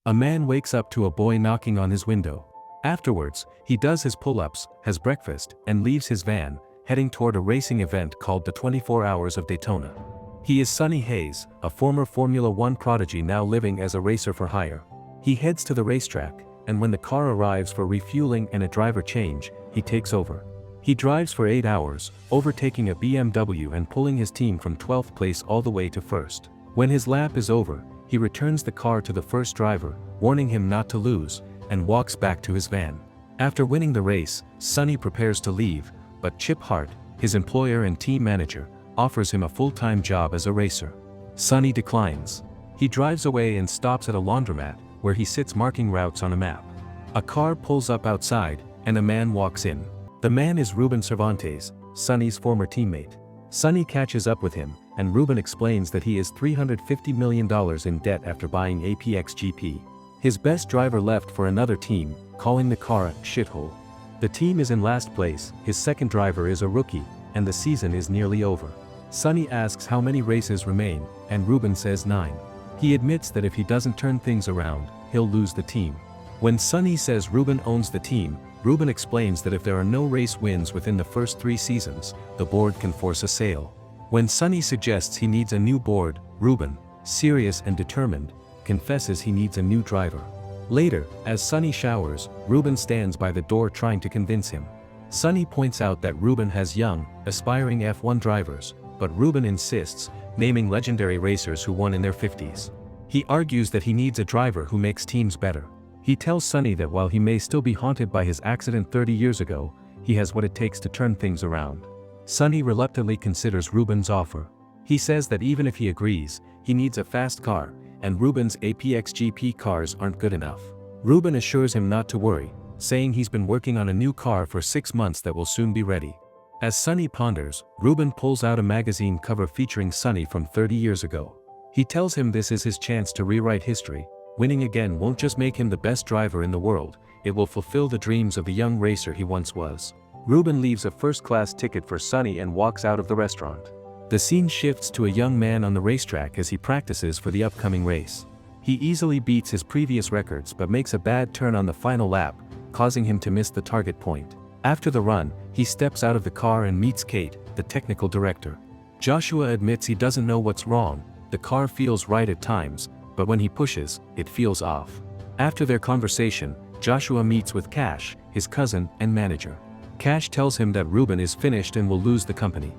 A man wakes up to a boy knocking on his window. Afterwards, he does his pull-ups, has breakfast, and leaves his van, heading toward a racing event called the 24 Hours of Daytona. He is Sonny Hayes, a former Formula One prodigy now living as a racer for hire. He heads to the racetrack, and when the car arrives for refueling and a driver change, he takes over. He drives for 8 hours, overtaking a BMW and pulling his team from 12th place all the way to first. When his lap is over, he returns the car to the first driver, warning him not to lose, and walks back to his van. After winning the race, Sonny prepares to leave, but Chip Hart, his employer and team manager, offers him a full-time job as a racer. Sonny declines. He drives away and stops at a laundromat, where he sits marking routes on a map. A car pulls up outside, and a man walks in. The man is Ruben Cervantes, Sonny's former teammate. Sonny catches up with him, and Ruben explains that he is $350 million in debt after buying APXGP. His best driver left for another team, calling the car a shithole. The team is in last place, his second driver is a rookie, and the season is nearly over. Sonny asks how many races remain, and Ruben says 9. He admits that if he doesn't turn things around, he'll lose the team. When Sonny says Ruben owns the team, Ruben explains that if there are no race wins within the first 3 seasons, the board can force a sale. When Sonny suggests he needs a new board, Ruben, serious and determined, confesses he needs a new driver. Later, as Sonny showers, Ruben stands by the door trying to convince him. Sonny points out that Ruben has young, aspiring F1 drivers, but Ruben insists, naming legendary racers who won in their 50s. He argues that he needs a driver who makes teams better. He tells Sonny that while he may still be haunted by his accident 30 years ago, he has what it takes to turn things around. Sonny reluctantly considers Ruben's offer. He says that even if he agrees, he needs a fast car, and Ruben's APXGP cars aren't good enough. Ruben assures him not to worry, saying he's been working on a new car for 6 months that will soon be ready. As Sonny ponders, Ruben pulls out a magazine cover featuring Sonny from 30 years ago. He tells him this is his chance to rewrite history. Winning again won't just make him the best driver in the world, it will fulfill the dreams of the young racer he once was. Ruben leaves a first-class ticket for Sonny and walks out of the restaurant. The scene shifts to a young man on the racetrack as he practices for the upcoming race. He easily beats his previous records but makes a bad turn on the final lap, causing him to miss the target point. After the run, he steps out of the car and meets Kate, the technical director. Joshua admits he doesn't know what's wrong, the car feels right at times, but when he pushes, it feels off. After their conversation, Joshua meets with Cash, his cousin and manager. Cash tells him that Ruben is finished and will lose the company.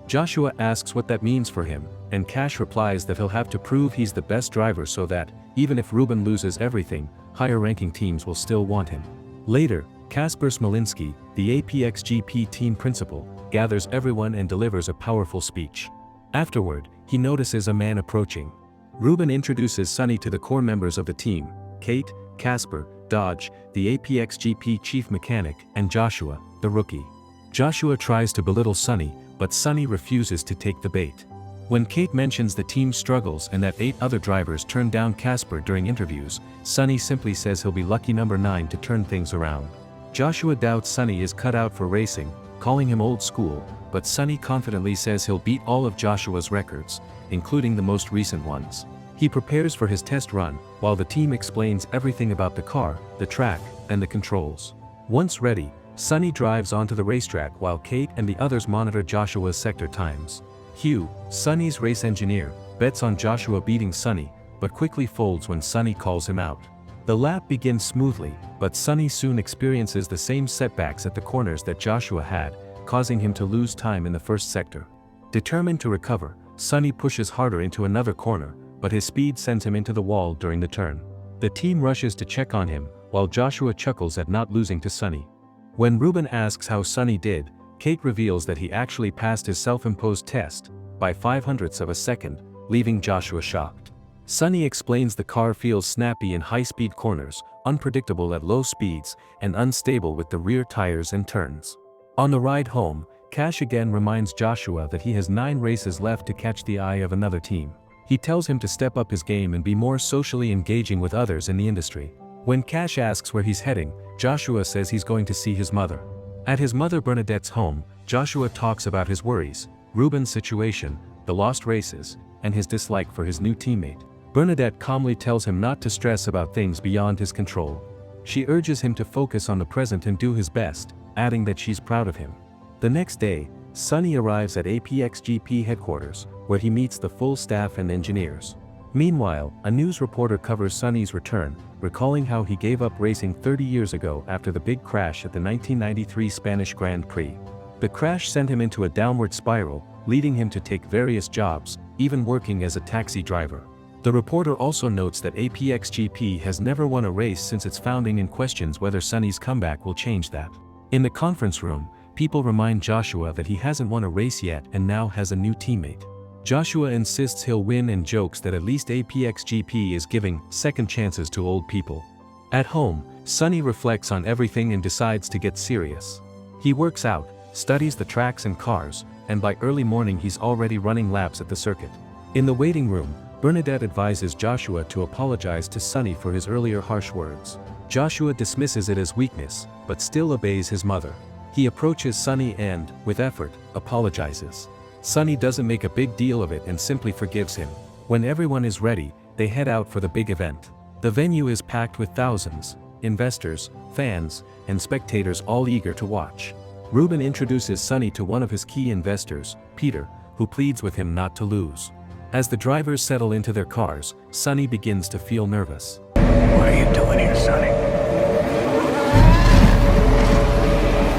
Joshua asks what that means for him, and Cash replies that he'll have to prove he's the best driver so that, even if Ruben loses everything, higher-ranking teams will still want him. Later, Kasper Smolinski, the APXGP team principal, gathers everyone and delivers a powerful speech. Afterward, he notices a man approaching. Ruben introduces Sonny to the core members of the team, Kate, Kasper, Dodge, the APXGP chief mechanic, and Joshua, the rookie. Joshua tries to belittle Sonny, but Sonny refuses to take the bait. When Kate mentions the team's struggles and that 8 other drivers turned down Kasper during interviews, Sonny simply says he'll be lucky number 9 to turn things around. Joshua doubts Sonny is cut out for racing, calling him old school, but Sonny confidently says he'll beat all of Joshua's records, including the most recent ones. He prepares for his test run, while the team explains everything about the car, the track, and the controls. Once ready, Sonny drives onto the racetrack while Kate and the others monitor Joshua's sector times. Hugh, Sonny's race engineer, bets on Joshua beating Sonny, but quickly folds when Sonny calls him out. The lap begins smoothly, but Sonny soon experiences the same setbacks at the corners that Joshua had, causing him to lose time in the first sector. Determined to recover, Sonny pushes harder into another corner, but his speed sends him into the wall during the turn. The team rushes to check on him, while Joshua chuckles at not losing to Sonny. When Ruben asks how Sonny did, Kate reveals that he actually passed his self-imposed test, by 0.05 of a second, leaving Joshua shocked. Sonny explains the car feels snappy in high-speed corners, unpredictable at low speeds, and unstable with the rear tires and turns. On the ride home, Cash again reminds Joshua that he has 9 races left to catch the eye of another team. He tells him to step up his game and be more socially engaging with others in the industry. When Cash asks where he's heading, Joshua says he's going to see his mother. At his mother Bernadette's home, Joshua talks about his worries, Ruben's situation, the lost races, and his dislike for his new teammate. Bernadette calmly tells him not to stress about things beyond his control. She urges him to focus on the present and do his best, adding that she's proud of him. The next day, Sonny arrives at APXGP headquarters, where he meets the full staff and engineers. Meanwhile, a news reporter covers Sonny's return, recalling how he gave up racing 30 years ago after the big crash at the 1993 Spanish Grand Prix. The crash sent him into a downward spiral, leading him to take various jobs, even working as a taxi driver. The reporter also notes that APXGP has never won a race since its founding and questions whether Sonny's comeback will change that. In the conference room, people remind Joshua that he hasn't won a race yet and now has a new teammate. Joshua insists he'll win and jokes that at least APXGP is giving second chances to old people. At home, Sonny reflects on everything and decides to get serious. He works out, studies the tracks and cars, and by early morning he's already running laps at the circuit. In the waiting room, Bernadette advises Joshua to apologize to Sonny for his earlier harsh words. Joshua dismisses it as weakness, but still obeys his mother. He approaches Sonny and, with effort, apologizes. Sonny doesn't make a big deal of it and simply forgives him. When everyone is ready, they head out for the big event. The venue is packed with thousands, investors, fans, and spectators all eager to watch. Ruben introduces Sonny to one of his key investors, Peter, who pleads with him not to lose. As the drivers settle into their cars, Sonny begins to feel nervous. What are you doing here, Sonny?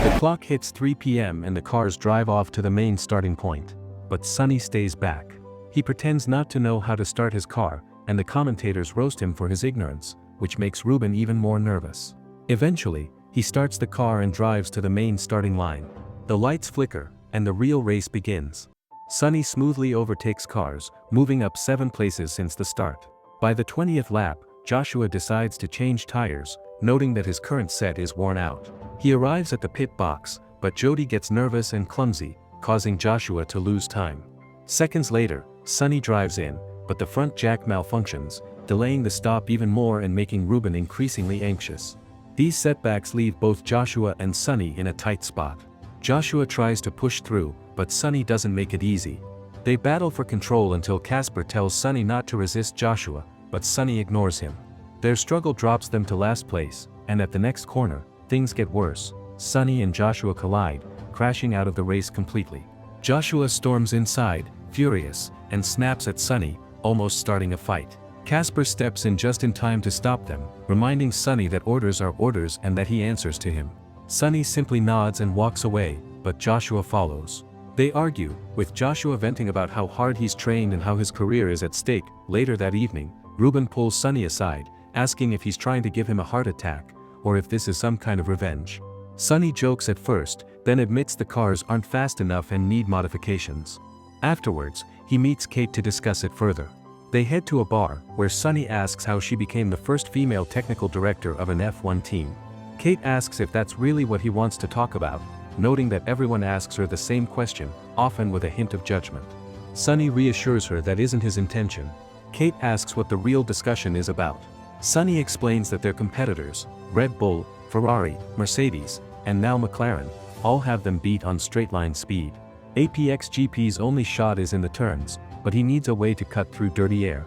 The clock hits 3 p.m. and the cars drive off to the main starting point. But Sonny stays back. He pretends not to know how to start his car, and the commentators roast him for his ignorance, which makes Ruben even more nervous. Eventually, he starts the car and drives to the main starting line. The lights flicker, and the real race begins. Sonny smoothly overtakes cars, moving up 7 places since the start. By the 20th lap, Joshua decides to change tires, noting that his current set is worn out. He arrives at the pit box, but Jody gets nervous and clumsy, causing Joshua to lose time. Seconds later, Sonny drives in, but the front jack malfunctions, delaying the stop even more and making Ruben increasingly anxious. These setbacks leave both Joshua and Sonny in a tight spot. Joshua tries to push through, but Sonny doesn't make it easy. They battle for control until Casper tells Sonny not to resist Joshua, but Sonny ignores him. Their struggle drops them to last place, and at the next corner, things get worse. Sonny and Joshua collide, crashing out of the race completely. Joshua storms inside, furious, and snaps at Sonny, almost starting a fight. Casper steps in just in time to stop them, reminding Sonny that orders are orders and that he answers to him. Sonny simply nods and walks away, but Joshua follows. They argue, with Joshua venting about how hard he's trained and how his career is at stake. Later that evening, Ruben pulls Sonny aside, asking if he's trying to give him a heart attack, or if this is some kind of revenge. Sonny jokes at first, then admits the cars aren't fast enough and need modifications. Afterwards, he meets Kate to discuss it further. They head to a bar, where Sonny asks how she became the first female technical director of an F1 team. Kate asks if that's really what he wants to talk about, noting that everyone asks her the same question, often with a hint of judgment. Sonny reassures her that isn't his intention. Kate asks what the real discussion is about. Sonny explains that their competitors, Red Bull, Ferrari, Mercedes, and now McLaren, all have them beat on straight-line speed. APXGP's only shot is in the turns, but he needs a way to cut through dirty air.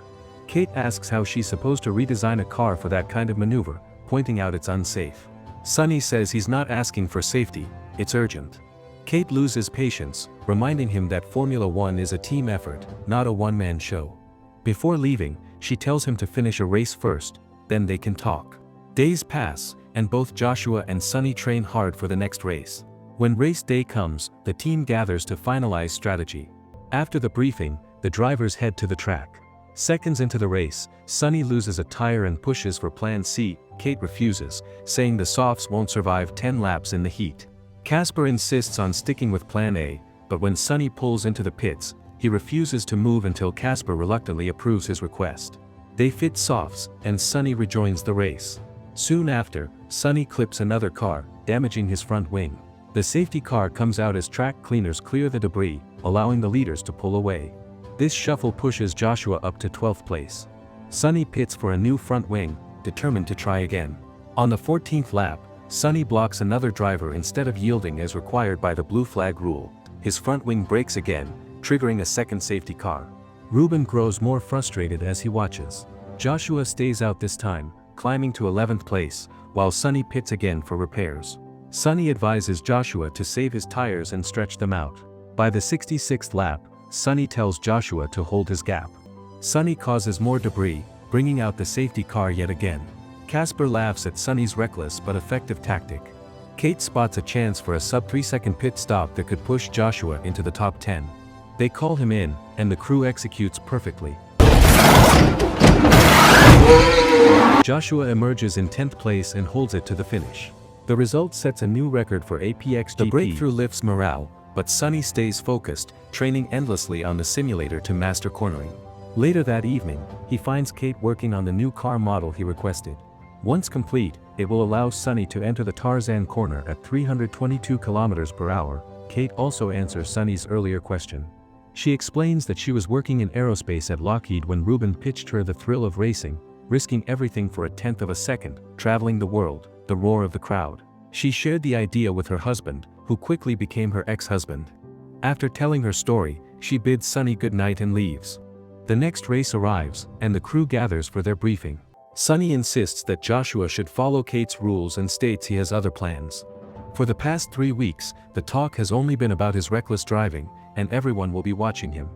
Kate asks how she's supposed to redesign a car for that kind of maneuver, pointing out it's unsafe. Sonny says he's not asking for safety, it's urgent. Kate loses patience, reminding him that Formula One is a team effort, not a one-man show. Before leaving, she tells him to finish a race first, then they can talk. Days pass, and both Joshua and Sonny train hard for the next race. When race day comes, the team gathers to finalize strategy. After the briefing, the drivers head to the track. Seconds into the race, Sonny loses a tire and pushes for Plan C. Kate refuses, saying the softs won't survive 10 laps in the heat. Casper insists on sticking with Plan A, but when Sonny pulls into the pits, he refuses to move until Casper reluctantly approves his request. They fit softs, and Sonny rejoins the race. Soon after, Sonny clips another car, damaging his front wing. The safety car comes out as track cleaners clear the debris, allowing the leaders to pull away. This shuffle pushes Joshua up to 12th place. Sonny pits for a new front wing, determined to try again. On the 14th lap, Sonny blocks another driver instead of yielding as required by the blue flag rule. His front wing breaks again, triggering a second safety car. Ruben grows more frustrated as he watches. Joshua stays out this time, climbing to 11th place, while Sonny pits again for repairs. Sonny advises Joshua to save his tires and stretch them out. By the 66th lap, Sonny tells Joshua to hold his gap. Sonny causes more debris, bringing out the safety car yet again. Casper laughs at Sonny's reckless but effective tactic. Kate spots a chance for a sub-3-second pit stop that could push Joshua into the top 10. They call him in, and the crew executes perfectly. Joshua emerges in 10th place and holds it to the finish. The result sets a new record for APXGP. The breakthrough lifts morale, but Sonny stays focused, training endlessly on the simulator to master cornering. Later that evening, he finds Kate working on the new car model he requested. Once complete, it will allow Sonny to enter the Tarzan corner at 322 km/h. Kate also answers Sonny's earlier question. She explains that she was working in aerospace at Lockheed when Ruben pitched her the thrill of racing, risking everything for a tenth of a second, traveling the world, the roar of the crowd. She shared the idea with her husband, who quickly became her ex-husband. After telling her story, she bids Sonny goodnight and leaves. The next race arrives, and the crew gathers for their briefing. Sonny insists that Joshua should follow Kate's rules and states he has other plans. For the past 3 weeks, the talk has only been about his reckless driving, and everyone will be watching him.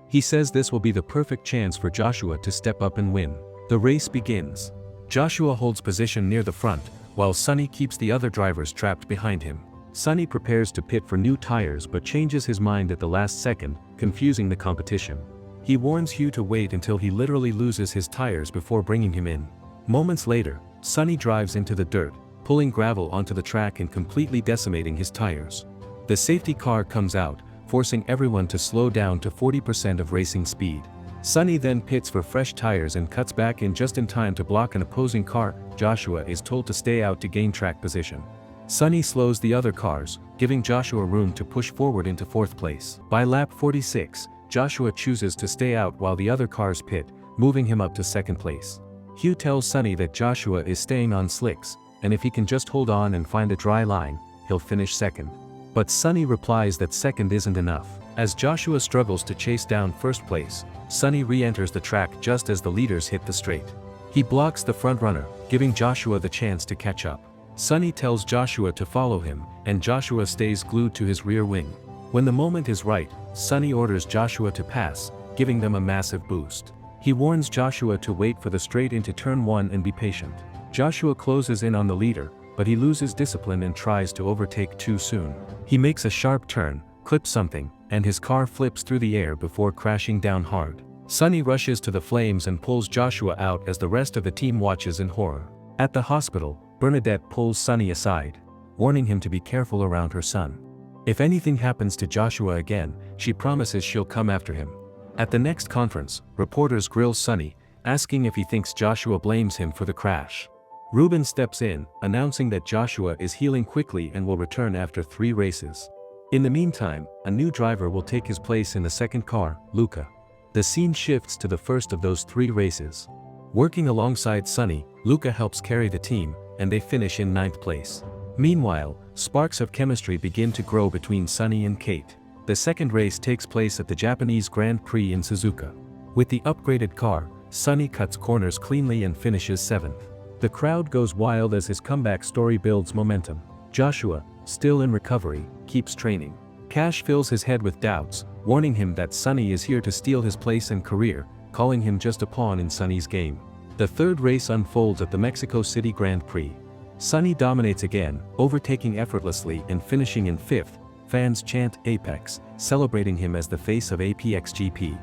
He says this will be the perfect chance for Joshua to step up and win. The race begins. Joshua holds position near the front, while Sonny keeps the other drivers trapped behind him. Sonny prepares to pit for new tires but changes his mind at the last second, confusing the competition. He warns Hugh to wait until he literally loses his tires before bringing him in. Moments later, Sonny drives into the dirt, pulling gravel onto the track and completely decimating his tires. The safety car comes out, forcing everyone to slow down to 40% of racing speed. Sonny then pits for fresh tires and cuts back in just in time to block an opposing car. Joshua is told to stay out to gain track position. Sonny slows the other cars, giving Joshua room to push forward into 4th place. By lap 46, Joshua chooses to stay out while the other cars pit, moving him up to 2nd place. Hugh tells Sonny that Joshua is staying on slicks, and if he can just hold on and find a dry line, he'll finish 2nd. But Sonny replies that 2nd isn't enough. As Joshua struggles to chase down 1st place, Sonny re-enters the track just as the leaders hit the straight. He blocks the front runner, giving Joshua the chance to catch up. Sonny tells Joshua to follow him, and Joshua stays glued to his rear wing. When the moment is right, Sonny orders Joshua to pass, giving them a massive boost. He warns Joshua to wait for the straight into turn 1 and be patient. Joshua closes in on the leader, but he loses discipline and tries to overtake too soon. He makes a sharp turn, clips something, and his car flips through the air before crashing down hard. Sonny rushes to the flames and pulls Joshua out as the rest of the team watches in horror. At the hospital, Bernadette pulls Sonny aside, warning him to be careful around her son. If anything happens to Joshua again, she promises she'll come after him. At the next conference, reporters grill Sonny, asking if he thinks Joshua blames him for the crash. Ruben steps in, announcing that Joshua is healing quickly and will return after 3 races. In the meantime, a new driver will take his place in the 2nd car, Luca. The scene shifts to the first of those 3 races. Working alongside Sonny, Luca helps carry the team, and they finish in 9th place. Meanwhile, sparks of chemistry begin to grow between Sonny and Kate. The 2nd race takes place at the Japanese Grand Prix in Suzuka. With the upgraded car, Sonny cuts corners cleanly and finishes 7th. The crowd goes wild as his comeback story builds momentum. Joshua, still in recovery, keeps training. Cash fills his head with doubts, warning him that Sonny is here to steal his place and career, calling him just a pawn in Sonny's game. The 3rd race unfolds at the Mexico City Grand Prix. Sonny dominates again, overtaking effortlessly and finishing in 5th. Fans chant Apex, celebrating him as the face of APXGP.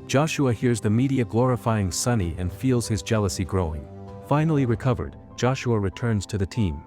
Joshua hears the media glorifying Sonny and feels his jealousy growing. Finally recovered, Joshua returns to the team.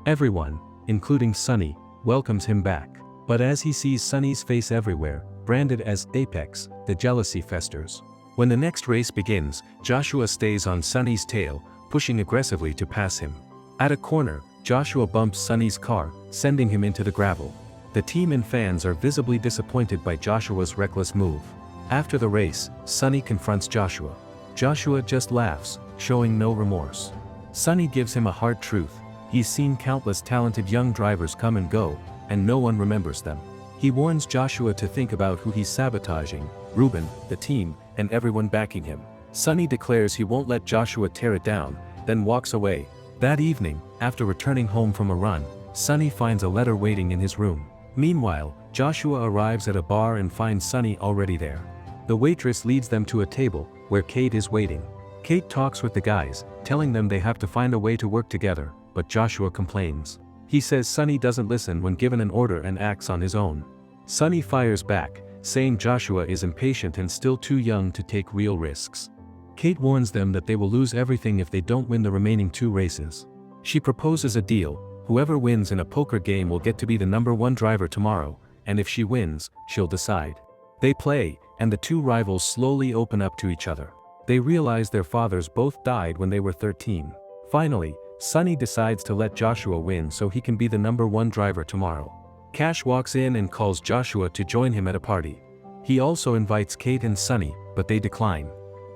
Everyone, including Sonny, welcomes him back. But as he sees Sonny's face everywhere, branded as Apex, the jealousy festers. When the next race begins, Joshua stays on Sonny's tail, pushing aggressively to pass him. At a corner, Joshua bumps Sonny's car, sending him into the gravel. The team and fans are visibly disappointed by Joshua's reckless move. After the race, Sonny confronts Joshua. Joshua just laughs, showing no remorse. Sonny gives him a hard truth. He's seen countless talented young drivers come and go, and no one remembers them. He warns Joshua to think about who he's sabotaging, Ruben, the team, and everyone backing him. Sonny declares he won't let Joshua tear it down, then walks away. That evening, after returning home from a run, Sonny finds a letter waiting in his room. Meanwhile, Joshua arrives at a bar and finds Sonny already there. The waitress leads them to a table, where Kate is waiting. Kate talks with the guys, telling them they have to find a way to work together, but Joshua complains. He says Sonny doesn't listen when given an order and acts on his own. Sonny fires back, saying Joshua is impatient and still too young to take real risks. Kate warns them that they will lose everything if they don't win the remaining 2 races. She proposes a deal: whoever wins in a poker game will get to be the #1 driver tomorrow, and if she wins, she'll decide. They play, and the 2 rivals slowly open up to each other. They realize their fathers both died when they were 13. Finally, Sonny decides to let Joshua win so he can be the #1 driver tomorrow. Cash walks in and calls Joshua to join him at a party. He also invites Kate and Sonny, but they decline.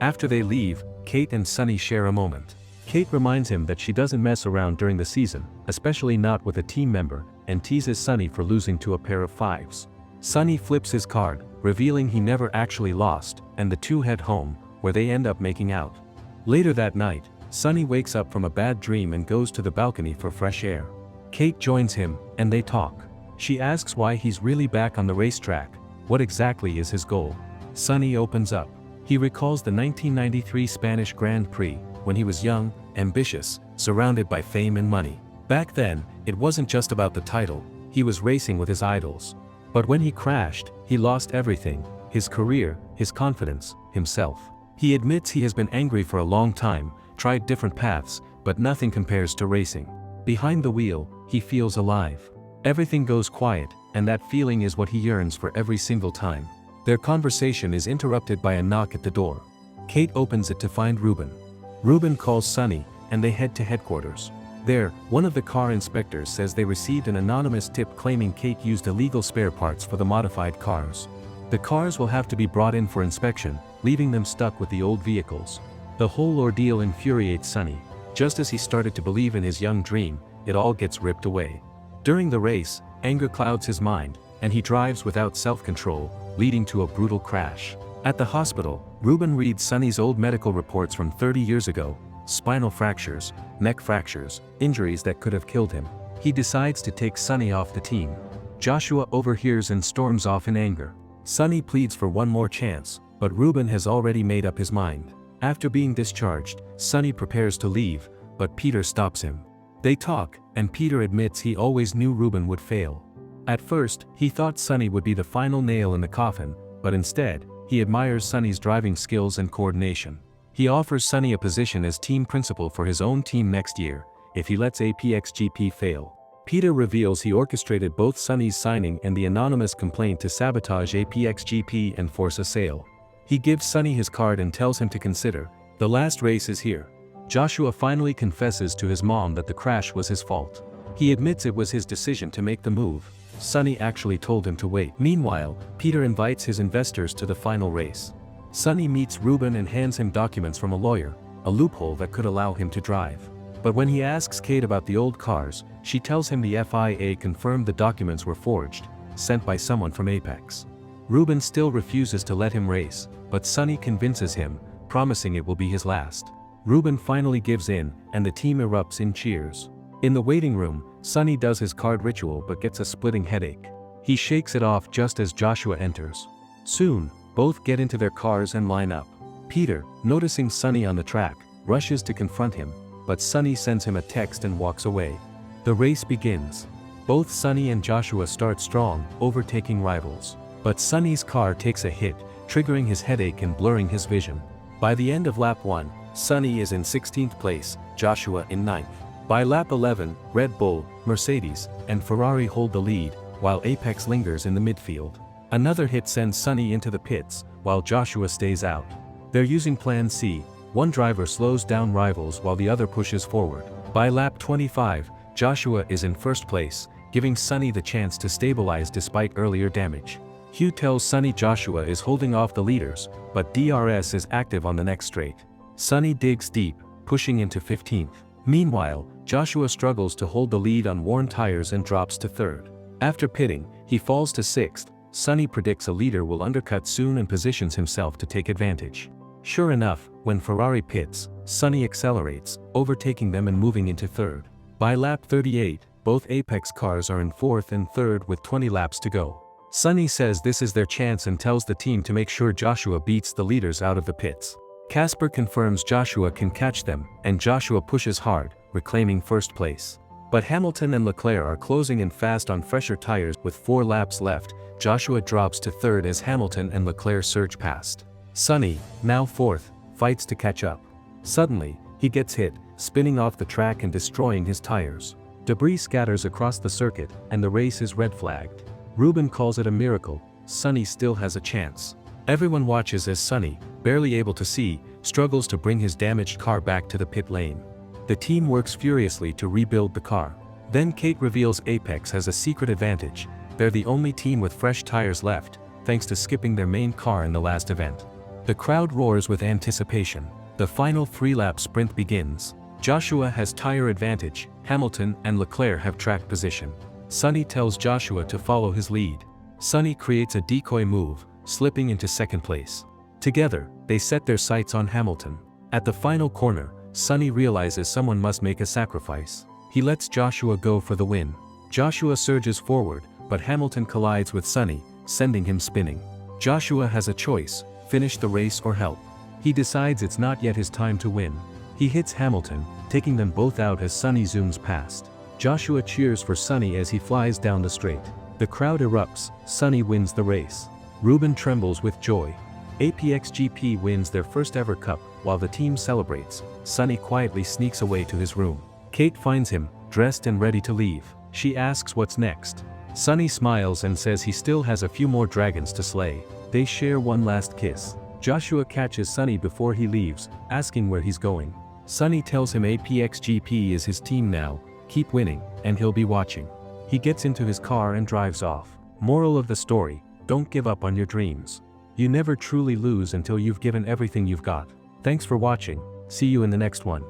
After they leave, Kate and Sonny share a moment. Kate reminds him that she doesn't mess around during the season, especially not with a team member, and teases Sonny for losing to a pair of 5s. Sonny flips his card, revealing he never actually lost, and the 2 head home, where they end up making out. Later that night, Sonny wakes up from a bad dream and goes to the balcony for fresh air. Kate joins him, and they talk. She asks why he's really back on the racetrack, what exactly is his goal. Sonny opens up. He recalls the 1993 Spanish Grand Prix, when he was young, ambitious, surrounded by fame and money. Back then, it wasn't just about the title, he was racing with his idols. But when he crashed, he lost everything: his career, his confidence, himself. He admits he has been angry for a long time, tried different paths, but nothing compares to racing. Behind the wheel, he feels alive. Everything goes quiet, and that feeling is what he yearns for every single time. Their conversation is interrupted by a knock at the door. Kate opens it to find Ruben. Ruben calls Sonny, and they head to headquarters. There, one of the car inspectors says they received an anonymous tip claiming Kate used illegal spare parts for the modified cars. The cars will have to be brought in for inspection, leaving them stuck with the old vehicles. The whole ordeal infuriates Sonny. Just as he started to believe in his young dream, it all gets ripped away. During the race, anger clouds his mind, and he drives without self-control, leading to a brutal crash. At the hospital, Ruben reads Sonny's old medical reports from 30 years ago: spinal fractures, neck fractures, injuries that could have killed him. He decides to take Sonny off the team. Joshua overhears and storms off in anger. Sonny pleads for one more chance, but Ruben has already made up his mind. After being discharged, Sonny prepares to leave, but Peter stops him. They talk, and Peter admits he always knew Ruben would fail. At first, he thought Sonny would be the final nail in the coffin, but instead, he admires Sonny's driving skills and coordination. He offers Sonny a position as team principal for his own team next year, if he lets APXGP fail. Peter reveals he orchestrated both Sonny's signing and the anonymous complaint to sabotage APXGP and force a sale. He gives Sonny his card and tells him to consider. The last race is here. Joshua finally confesses to his mom that the crash was his fault. He admits it was his decision to make the move. Sonny actually told him to wait. Meanwhile, Peter invites his investors to the final race. Sonny meets Ruben and hands him documents from a lawyer, a loophole that could allow him to drive. But when he asks Kate about the old cars, she tells him the FIA confirmed the documents were forged, sent by someone from Apex. Ruben still refuses to let him race, but Sonny convinces him, promising it will be his last. Ruben finally gives in, and the team erupts in cheers. In the waiting room, Sonny does his card ritual but gets a splitting headache. He shakes it off just as Joshua enters. Soon, both get into their cars and line up. Peter, noticing Sonny on the track, rushes to confront him, but Sonny sends him a text and walks away. The race begins. Both Sonny and Joshua start strong, overtaking rivals. But Sonny's car takes a hit, triggering his headache and blurring his vision. By the end of lap 1, Sonny is in 16th place, Joshua in 9th. By lap 11, Red Bull, Mercedes, and Ferrari hold the lead, while Apex lingers in the midfield. Another hit sends Sonny into the pits, while Joshua stays out. They're using Plan C. One driver slows down rivals while the other pushes forward. By lap 25, Joshua is in first place, giving Sonny the chance to stabilize despite earlier damage. Hugh tells Sonny Joshua is holding off the leaders, but DRS is active on the next straight. Sonny digs deep, pushing into 15th. Meanwhile, Joshua struggles to hold the lead on worn tires and drops to 3rd. After pitting, he falls to 6th, Sonny predicts a leader will undercut soon and positions himself to take advantage. Sure enough, when Ferrari pits, Sonny accelerates, overtaking them and moving into third. By lap 38, both Apex cars are in fourth and third with 20 laps to go. Sonny says this is their chance and tells the team to make sure Joshua beats the leaders out of the pits. Casper confirms Joshua can catch them, and Joshua pushes hard, reclaiming first place. But Hamilton and Leclerc are closing in fast on fresher tires. With 4 laps left, Joshua drops to third as Hamilton and Leclerc surge past. Sonny, now fourth, fights to catch up. Suddenly, he gets hit, spinning off the track and destroying his tires. Debris scatters across the circuit, and the race is red-flagged. Ruben calls it a miracle. Sonny still has a chance. Everyone watches as Sonny, barely able to see, struggles to bring his damaged car back to the pit lane. The team works furiously to rebuild the car. Then Kate reveals Apex has a secret advantage. They're the only team with fresh tires left, thanks to skipping their main car in the last event. The crowd roars with anticipation. The final 3-lap sprint begins. Joshua has tire advantage, Hamilton and Leclerc have track position. Sonny tells Joshua to follow his lead. Sonny creates a decoy move, slipping into second place. Together, they set their sights on Hamilton. At the final corner, Sonny realizes someone must make a sacrifice. He lets Joshua go for the win. Joshua surges forward, but Hamilton collides with Sonny, sending him spinning. Joshua has a choice: finish the race or help. He decides it's not yet his time to win. He hits Hamilton, taking them both out as Sonny zooms past. Joshua cheers for Sonny as he flies down the straight. The crowd erupts. Sonny wins the race. Ruben trembles with joy. APXGP wins their first ever cup. While the team celebrates, Sonny quietly sneaks away to his room. Kate finds him, dressed and ready to leave. She asks what's next. Sonny smiles and says he still has a few more dragons to slay. They share one last kiss. Joshua catches Sonny before he leaves, asking where he's going. Sonny tells him APXGP is his team now, keep winning, and he'll be watching. He gets into his car and drives off. Moral of the story: don't give up on your dreams. You never truly lose until you've given everything you've got. Thanks for watching. See you in the next one.